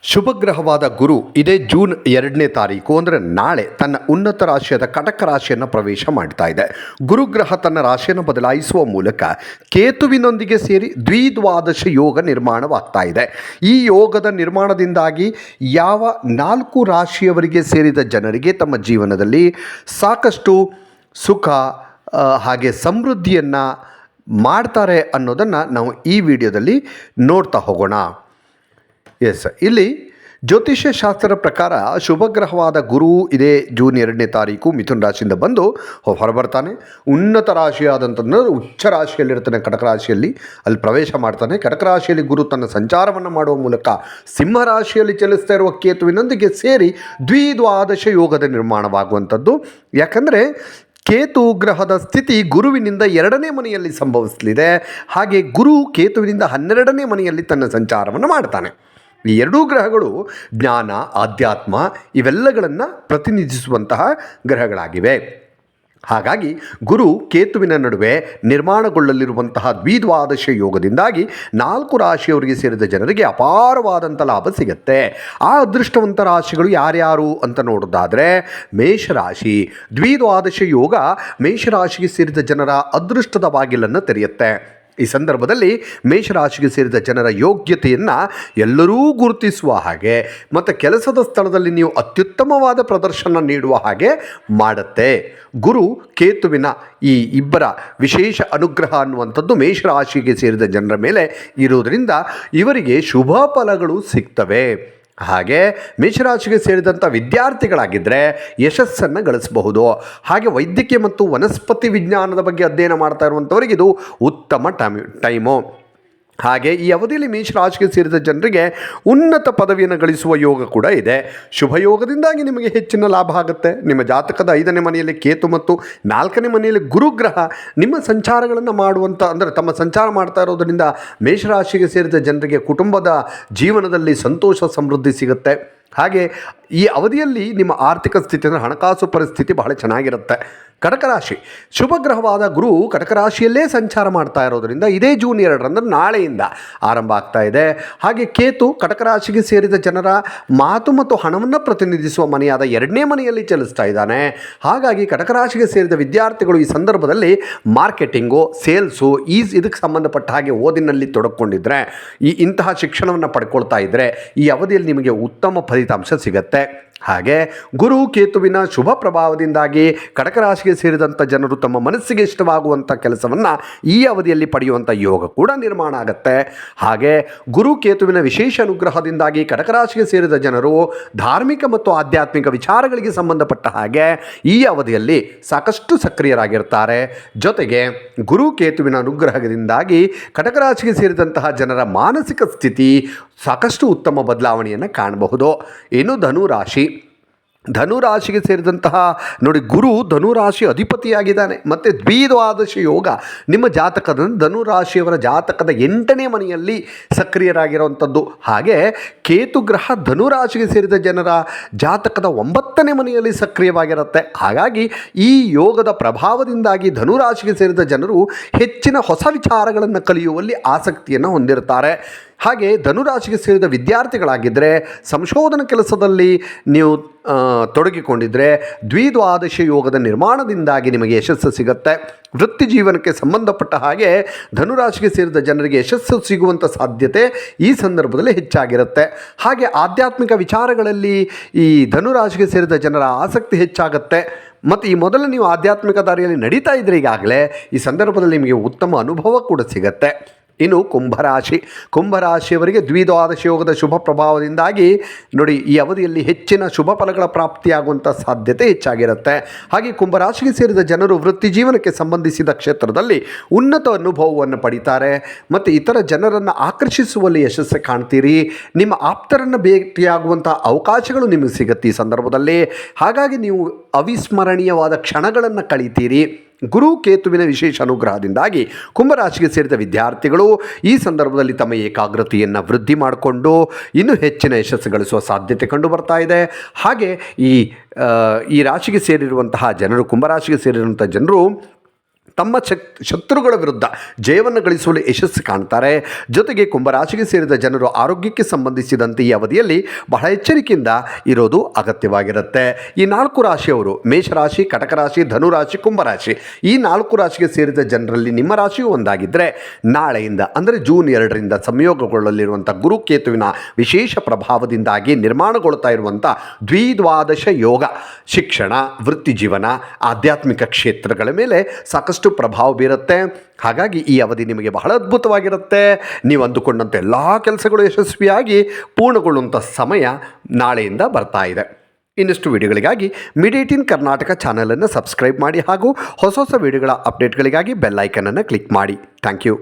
ಶುಭಗ್ರಹವಾದ ಗುರು ಇದೇ ಜೂನ್ 2ನೇ ತಾರೀಕು ಅಂದರೆ ನಾಳೆ ತನ್ನ ಉನ್ನತ ರಾಶಿಯಾದ ಕಟಕ ರಾಶಿಯನ್ನು ಪ್ರವೇಶ ಮಾಡ್ತಾ ಇದೆ. ಗುರುಗ್ರಹ ತನ್ನ ರಾಶಿಯನ್ನು ಬದಲಾಯಿಸುವ ಮೂಲಕ ಕೇತುವಿನೊಂದಿಗೆ ಸೇರಿ ದ್ವಿದ್ವಾದಶ ಯೋಗ ನಿರ್ಮಾಣವಾಗ್ತಾ ಇದೆ. ಈ ಯೋಗದ ನಿರ್ಮಾಣದಿಂದಾಗಿ ಯಾವ 4 ರಾಶಿಯವರಿಗೆ ಸೇರಿದ ಜನರಿಗೆ ತಮ್ಮ ಜೀವನದಲ್ಲಿ ಸಾಕಷ್ಟು ಸುಖ ಹಾಗೆ ಸಮೃದ್ಧಿಯನ್ನು ಮಾಡ್ತಾರೆ ಅನ್ನೋದನ್ನು ನಾವು ಈ ವಿಡಿಯೋದಲ್ಲಿ ನೋಡ್ತಾ ಹೋಗೋಣ. ಇಲ್ಲಿ ಜ್ಯೋತಿಷ್ಯ ಶಾಸ್ತ್ರದ ಪ್ರಕಾರ ಶುಭಗ್ರಹವಾದ ಗುರು ಇದೇ ಜೂನ್ 2ನೇ ತಾರೀಕು ಮಿಥುನ ರಾಶಿಯಿಂದ ಬಂದು ಹೊರಬರ್ತಾನೆ. ಉನ್ನತ ರಾಶಿಯಾದಂಥದ್ದು ಉಚ್ಚ ರಾಶಿಯಲ್ಲಿರ್ತಾನೆ, ಕಟಕ ರಾಶಿಯಲ್ಲಿ ಅಲ್ಲಿ ಪ್ರವೇಶ ಮಾಡ್ತಾನೆ. ಕಟಕ ರಾಶಿಯಲ್ಲಿ ಗುರು ತನ್ನ ಸಂಚಾರವನ್ನು ಮಾಡುವ ಮೂಲಕ ಸಿಂಹ ರಾಶಿಯಲ್ಲಿ ಚಲಿಸ್ತಾ ಇರುವ ಕೇತುವಿನೊಂದಿಗೆ ಸೇರಿ ದ್ವಿದ್ವಾದಶ ಯೋಗದ ನಿರ್ಮಾಣವಾಗುವಂಥದ್ದು. ಯಾಕಂದರೆ ಕೇತು ಗ್ರಹದ ಸ್ಥಿತಿ ಗುರುವಿನಿಂದ 2ನೇ ಮನೆಯಲ್ಲಿ ಸಂಭವಿಸಲಿದೆ. ಹಾಗೆ ಗುರು ಕೇತುವಿನಿಂದ 12ನೇ ಮನೆಯಲ್ಲಿ ತನ್ನ ಸಂಚಾರವನ್ನು ಮಾಡ್ತಾನೆ. ಈ ಎರಡೂ ಗ್ರಹಗಳು ಜ್ಞಾನ, ಆಧ್ಯಾತ್ಮ ಇವೆಲ್ಲಗಳನ್ನು ಪ್ರತಿನಿಧಿಸುವಂತಹ ಗ್ರಹಗಳಾಗಿವೆ. ಹಾಗಾಗಿ ಗುರು ಕೇತುವಿನ ನಡುವೆ ನಿರ್ಮಾಣಗೊಳ್ಳಲಿರುವಂತಹ ದ್ವಿದ್ವಾದಶ ಯೋಗದಿಂದಾಗಿ 4 ರಾಶಿಯವರಿಗೆ ಸೇರಿದ ಜನರಿಗೆ ಅಪಾರವಾದಂಥ ಲಾಭ ಸಿಗುತ್ತೆ. ಆ ಅದೃಷ್ಟವಂತ ರಾಶಿಗಳು ಯಾರ್ಯಾರು ಅಂತ ನೋಡೋದಾದರೆ ಮೇಷರಾಶಿ. ದ್ವಿದ್ವಾದಶ ಯೋಗ ಮೇಷರಾಶಿಗೆ ಸೇರಿದ ಜನರ ಅದೃಷ್ಟದ ಬಾಗಿಲನ್ನು ತೆರೆಯುತ್ತೆ. ಈ ಸಂದರ್ಭದಲ್ಲಿ ಮೇಷರಾಶಿಗೆ ಸೇರಿದ ಜನರ ಯೋಗ್ಯತೆಯನ್ನು ಎಲ್ಲರೂ ಗುರುತಿಸುವ ಹಾಗೆ ಮತ್ತು ಕೆಲಸದ ಸ್ಥಳದಲ್ಲಿ ನೀವು ಅತ್ಯುತ್ತಮವಾದ ಪ್ರದರ್ಶನ ನೀಡುವ ಹಾಗೆ ಮಾಡುತ್ತೆ. ಗುರು ಕೇತುವಿನ ಈ ಇಬ್ಬರ ವಿಶೇಷ ಅನುಗ್ರಹ ಅನ್ನುವಂಥದ್ದು ಮೇಷರಾಶಿಗೆ ಸೇರಿದ ಜನರ ಮೇಲೆ ಇರುವುದರಿಂದ ಇವರಿಗೆ ಶುಭ ಫಲಗಳು ಸಿಗ್ತವೆ. ಹಾಗೆ ಮೇಷರಾಶಿಗೆ ಸೇರಿದಂಥ ವಿದ್ಯಾರ್ಥಿಗಳಾಗಿದ್ದರೆ ಯಶಸ್ಸನ್ನು ಗಳಿಸಬಹುದು. ಹಾಗೆ ವೈದ್ಯಕೀಯ ಮತ್ತು ವನಸ್ಪತಿ ವಿಜ್ಞಾನದ ಬಗ್ಗೆ ಅಧ್ಯಯನ ಮಾಡ್ತಾ ಇರುವಂಥವರಿಗೆ ಇದು ಉತ್ತಮ ಟೈಮು. ಹಾಗೆ ಈ ಅವಧಿಯಲ್ಲಿ ಮೇಷರಾಶಿಗೆ ಸೇರಿದ ಜನರಿಗೆ ಉನ್ನತ ಪದವಿಯನ್ನು ಗಳಿಸುವ ಯೋಗ ಕೂಡ ಇದೆ. ಶುಭ ಯೋಗದಿಂದಾಗಿ ನಿಮಗೆ ಹೆಚ್ಚಿನ ಲಾಭ ಆಗುತ್ತೆ. ನಿಮ್ಮ ಜಾತಕದ 5ನೇ ಮನೆಯಲ್ಲಿ ಕೇತು ಮತ್ತು 4ನೇ ಮನೆಯಲ್ಲಿ ಗುರುಗ್ರಹ ನಿಮ್ಮ ಸಂಚಾರಗಳನ್ನು ಮಾಡುವಂಥ ಅಂದರೆ ತಮ್ಮ ಸಂಚಾರ ಮಾಡ್ತಾ ಇರೋದರಿಂದ ಮೇಷರಾಶಿಗೆ ಸೇರಿದ ಜನರಿಗೆ ಕುಟುಂಬದ ಜೀವನದಲ್ಲಿ ಸಂತೋಷ ಸಮೃದ್ಧಿ ಸಿಗುತ್ತೆ. ಹಾಗೆ ಈ ಅವಧಿಯಲ್ಲಿ ನಿಮ್ಮ ಆರ್ಥಿಕ ಸ್ಥಿತಿ ಅಂದರೆ ಹಣಕಾಸು ಪರಿಸ್ಥಿತಿ ಬಹಳ ಚೆನ್ನಾಗಿರುತ್ತೆ. ಕಟಕ ರಾಶಿ ಶುಭಗ್ರಹವಾದ ಗುರು ಕಟಕ ರಾಶಿಯಲ್ಲೇ ಸಂಚಾರ ಮಾಡ್ತಾ ಇರೋದರಿಂದ ಇದೇ ಜೂನ್ 2 ನಾಳೆಯಿಂದ ಆರಂಭ ಆಗ್ತಾ ಇದೆ. ಹಾಗೆ ಕೇತು ಕಟಕ ರಾಶಿಗೆ ಸೇರಿದ ಜನರ ಮಾತು ಮತ್ತು ಹಣವನ್ನು ಪ್ರತಿನಿಧಿಸುವ ಮನೆಯಾದ 2ನೇ ಮನೆಯಲ್ಲಿ ಚಲಿಸ್ತಾ ಇದ್ದಾನೆ. ಹಾಗಾಗಿ ಕಟಕ ರಾಶಿಗೆ ಸೇರಿದ ವಿದ್ಯಾರ್ಥಿಗಳು ಈ ಸಂದರ್ಭದಲ್ಲಿ ಮಾರ್ಕೆಟಿಂಗು, ಸೇಲ್ಸು ಇದಕ್ಕೆ ಸಂಬಂಧಪಟ್ಟ ಹಾಗೆ ಓದಿನಲ್ಲಿ ತೊಡಕೊಂಡಿದ್ರೆ ಇಂತಹ ಶಿಕ್ಷಣವನ್ನು ಪಡ್ಕೊಳ್ತಾ ಇದ್ದರೆ ಈ ಅವಧಿಯಲ್ಲಿ ನಿಮಗೆ ಉತ್ತಮ ಫಲಿತಾಂಶ ಸಿಗುತ್ತೆ. ಹಾಗೆ ಗುರು ಕೇತುವಿನ ಶುಭ ಪ್ರಭಾವದಿಂದಾಗಿ ಕಟಕ ರಾಶಿಗೆ ಸೇರಿದಂಥ ಜನರು ತಮ್ಮ ಮನಸ್ಸಿಗೆ ಇಷ್ಟವಾಗುವಂಥ ಕೆಲಸವನ್ನು ಈ ಅವಧಿಯಲ್ಲಿ ಪಡೆಯುವಂಥ ಯೋಗ ಕೂಡ ನಿರ್ಮಾಣ ಆಗುತ್ತೆ. ಹಾಗೆ ಗುರು ಕೇತುವಿನ ವಿಶೇಷ ಅನುಗ್ರಹದಿಂದಾಗಿ ಕಟಕ ರಾಶಿಗೆ ಸೇರಿದ ಜನರು ಧಾರ್ಮಿಕ ಮತ್ತು ಆಧ್ಯಾತ್ಮಿಕ ವಿಚಾರಗಳಿಗೆ ಸಂಬಂಧಪಟ್ಟ ಹಾಗೆ ಈ ಅವಧಿಯಲ್ಲಿ ಸಾಕಷ್ಟು ಸಕ್ರಿಯರಾಗಿರ್ತಾರೆ. ಜೊತೆಗೆ ಗುರು ಕೇತುವಿನ ಅನುಗ್ರಹದಿಂದಾಗಿ ಕಟಕ ರಾಶಿಗೆ ಸೇರಿದಂತಹ ಜನರ ಮಾನಸಿಕ ಸ್ಥಿತಿ ಸಾಕಷ್ಟು ಉತ್ತಮ ಬದಲಾವಣೆಯನ್ನು ಕಾಣಬಹುದು. ಇನ್ನು ಧನುರಾಶಿಗೆ ಸೇರಿದಂತಹ ನೋಡಿ, ಗುರು ಧನುರಾಶಿ ಅಧಿಪತಿಯಾಗಿದ್ದಾನೆ ಮತ್ತು ದ್ವಿದ್ವಾದಶ ಯೋಗ ನಿಮ್ಮ ಜಾತಕದ ಧನುರಾಶಿಯವರ ಜಾತಕದ 8ನೇ ಮನೆಯಲ್ಲಿ ಸಕ್ರಿಯರಾಗಿರುವಂಥದ್ದು. ಹಾಗೆ ಕೇತು ಗ್ರಹ ಧನುರಾಶಿಗೆ ಸೇರಿದ ಜನರ ಜಾತಕದ 9ನೇ ಮನೆಯಲ್ಲಿ ಸಕ್ರಿಯವಾಗಿರುತ್ತೆ. ಹಾಗಾಗಿ ಈ ಯೋಗದ ಪ್ರಭಾವದಿಂದಾಗಿ ಧನುರಾಶಿಗೆ ಸೇರಿದ ಜನರು ಹೆಚ್ಚಿನ ಹೊಸ ವಿಚಾರಗಳನ್ನು ಕಲಿಯುವಲ್ಲಿ ಆಸಕ್ತಿಯನ್ನು ಹೊಂದಿರ್ತಾರೆ. ಹಾಗೆ ಧನುರಾಶಿಗೆ ಸೇರಿದ ವಿದ್ಯಾರ್ಥಿಗಳಾಗಿದ್ದರೆ ಸಂಶೋಧನಾ ಕೆಲಸದಲ್ಲಿ ನೀವು ತೊಡಗಿಕೊಂಡಿದ್ದರೆ ದ್ವಿದ್ವಾದಶ ಯೋಗದ ನಿರ್ಮಾಣದಿಂದಾಗಿ ನಿಮಗೆ ಯಶಸ್ಸು ಸಿಗುತ್ತೆ. ವೃತ್ತಿ ಜೀವನಕ್ಕೆ ಸಂಬಂಧಪಟ್ಟ ಹಾಗೆ ಧನುರಾಶಿಗೆ ಸೇರಿದ ಜನರಿಗೆ ಯಶಸ್ಸು ಸಿಗುವಂಥ ಸಾಧ್ಯತೆ ಈ ಸಂದರ್ಭದಲ್ಲಿ ಹೆಚ್ಚಾಗಿರುತ್ತೆ. ಹಾಗೆ ಆಧ್ಯಾತ್ಮಿಕ ವಿಚಾರಗಳಲ್ಲಿ ಈ ಧನುರಾಶಿಗೆ ಸೇರಿದ ಜನರ ಆಸಕ್ತಿ ಹೆಚ್ಚಾಗುತ್ತೆ. ಮತ್ತು ಈ ಮೊದಲು ನೀವು ಆಧ್ಯಾತ್ಮಿಕ ದಾರಿಯಲ್ಲಿ ನಡೀತಾ ಇದ್ದರೆ ಈಗಾಗಲೇ ಈ ಸಂದರ್ಭದಲ್ಲಿ ನಿಮಗೆ ಉತ್ತಮ ಅನುಭವ ಕೂಡ ಸಿಗುತ್ತೆ. ಇನ್ನು ಕುಂಭರಾಶಿಯವರಿಗೆ ದ್ವಿದ್ವಾದಶ ಯೋಗದ ಶುಭ ಪ್ರಭಾವದಿಂದಾಗಿ ನೋಡಿ ಈ ಅವಧಿಯಲ್ಲಿ ಹೆಚ್ಚಿನ ಶುಭ ಫಲಗಳ ಪ್ರಾಪ್ತಿಯಾಗುವಂಥ ಸಾಧ್ಯತೆ ಹೆಚ್ಚಾಗಿರುತ್ತೆ. ಹಾಗೆ ಕುಂಭರಾಶಿಗೆ ಸೇರಿದ ಜನರು ವೃತ್ತಿ ಜೀವನಕ್ಕೆ ಸಂಬಂಧಿಸಿದ ಕ್ಷೇತ್ರದಲ್ಲಿ ಉನ್ನತ ಅನುಭವವನ್ನು ಪಡಿತಾರೆ ಮತ್ತು ಇತರ ಜನರನ್ನು ಆಕರ್ಷಿಸುವಲ್ಲಿ ಯಶಸ್ಸು ಕಾಣ್ತೀರಿ. ನಿಮ್ಮ ಆಪ್ತರನ್ನು ಭೇಟಿಯಾಗುವಂಥ ಅವಕಾಶಗಳು ನಿಮಗೆ ಸಿಗುತ್ತೆ ಈ ಸಂದರ್ಭದಲ್ಲಿ. ಹಾಗಾಗಿ ನೀವು ಅವಿಸ್ಮರಣೀಯವಾದ ಕ್ಷಣಗಳನ್ನು ಕಳೀತೀರಿ. ಗುರು ಕೇತುವಿನ ವಿಶೇಷ ಅನುಗ್ರಹದಿಂದಾಗಿ ಕುಂಭರಾಶಿಗೆ ಸೇರಿದ ವಿದ್ಯಾರ್ಥಿಗಳು ಈ ಸಂದರ್ಭದಲ್ಲಿ ತಮ್ಮ ಏಕಾಗ್ರತೆಯನ್ನು ವೃದ್ಧಿ ಮಾಡಿಕೊಂಡು ಇನ್ನೂ ಹೆಚ್ಚಿನ ಯಶಸ್ಸು ಗಳಿಸುವ ಸಾಧ್ಯತೆ ಕಂಡು ಬರ್ತಾ ಇದೆ. ಹಾಗೆ ಈ ರಾಶಿಗೆ ಸೇರಿರುವಂತಹ ಜನರು, ಕುಂಭರಾಶಿಗೆ ಸೇರಿರುವಂಥ ಜನರು ತಮ್ಮ ಶತ್ರುಗಳ ವಿರುದ್ಧ ಜಯವನ್ನು ಗಳಿಸುವಲ್ಲಿ ಯಶಸ್ಸು ಕಾಣ್ತಾರೆ. ಜೊತೆಗೆ ಕುಂಭರಾಶಿಗೆ ಸೇರಿದ ಜನರು ಆರೋಗ್ಯಕ್ಕೆ ಸಂಬಂಧಿಸಿದಂತೆ ಈ ಅವಧಿಯಲ್ಲಿ ಬಹಳ ಎಚ್ಚರಿಕೆಯಿಂದ ಇರೋದು ಅಗತ್ಯವಾಗಿರುತ್ತೆ. ಈ 4 ರಾಶಿಯವರು ಮೇಷರಾಶಿ, ಕಟಕ ರಾಶಿ, ಧನುರಾಶಿ, ಕುಂಭರಾಶಿ ಈ 4 ರಾಶಿಗೆ ಸೇರಿದ ಜನರಲ್ಲಿ ನಿಮ್ಮ ರಾಶಿಯು ಒಂದಾಗಿದ್ದರೆ ನಾಳೆಯಿಂದ ಅಂದರೆ ಜೂನ್ 2ರಿಂದ ಸಂಯೋಗಗೊಳ್ಳಲಿರುವಂಥ ಗುರುಕೇತುವಿನ ವಿಶೇಷ ಪ್ರಭಾವದಿಂದಾಗಿ ನಿರ್ಮಾಣಗೊಳ್ತಾ ಇರುವಂಥ ದ್ವಿದ್ವಾದಶ ಯೋಗ ಶಿಕ್ಷಣ, ವೃತ್ತಿ ಜೀವನ, ಆಧ್ಯಾತ್ಮಿಕ ಕ್ಷೇತ್ರಗಳ ಮೇಲೆ ಸಾಕಷ್ಟು ಪ್ರಭಾವ ಬೀರುತ್ತೆ. ಹಾಗಾಗಿ ಈ ಅವಧಿ ನಿಮಗೆ ಬಹಳ ಅದ್ಭುತವಾಗಿರುತ್ತೆ. ನೀವು ಅಂದುಕೊಂಡಂಥ ಎಲ್ಲ ಕೆಲಸಗಳು ಯಶಸ್ವಿಯಾಗಿ ಪೂರ್ಣಗೊಳ್ಳುವಂಥ ಸಮಯ ನಾಳೆಯಿಂದ ಬರ್ತಾ ಇದೆ. ಇನ್ನಷ್ಟು ವಿಡಿಯೋಗಳಿಗಾಗಿ ಮೀಡಿಯಾ18 ಕರ್ನಾಟಕ ಚಾನಲನ್ನು ಸಬ್ಸ್ಕ್ರೈಬ್ ಮಾಡಿ ಹಾಗೂ ಹೊಸ ವಿಡಿಯೋಗಳ ಅಪ್ಡೇಟ್ಗಳಿಗಾಗಿ ಬೆಲ್ ಐಕನನ್ನು ಕ್ಲಿಕ್ ಮಾಡಿ. Thank you.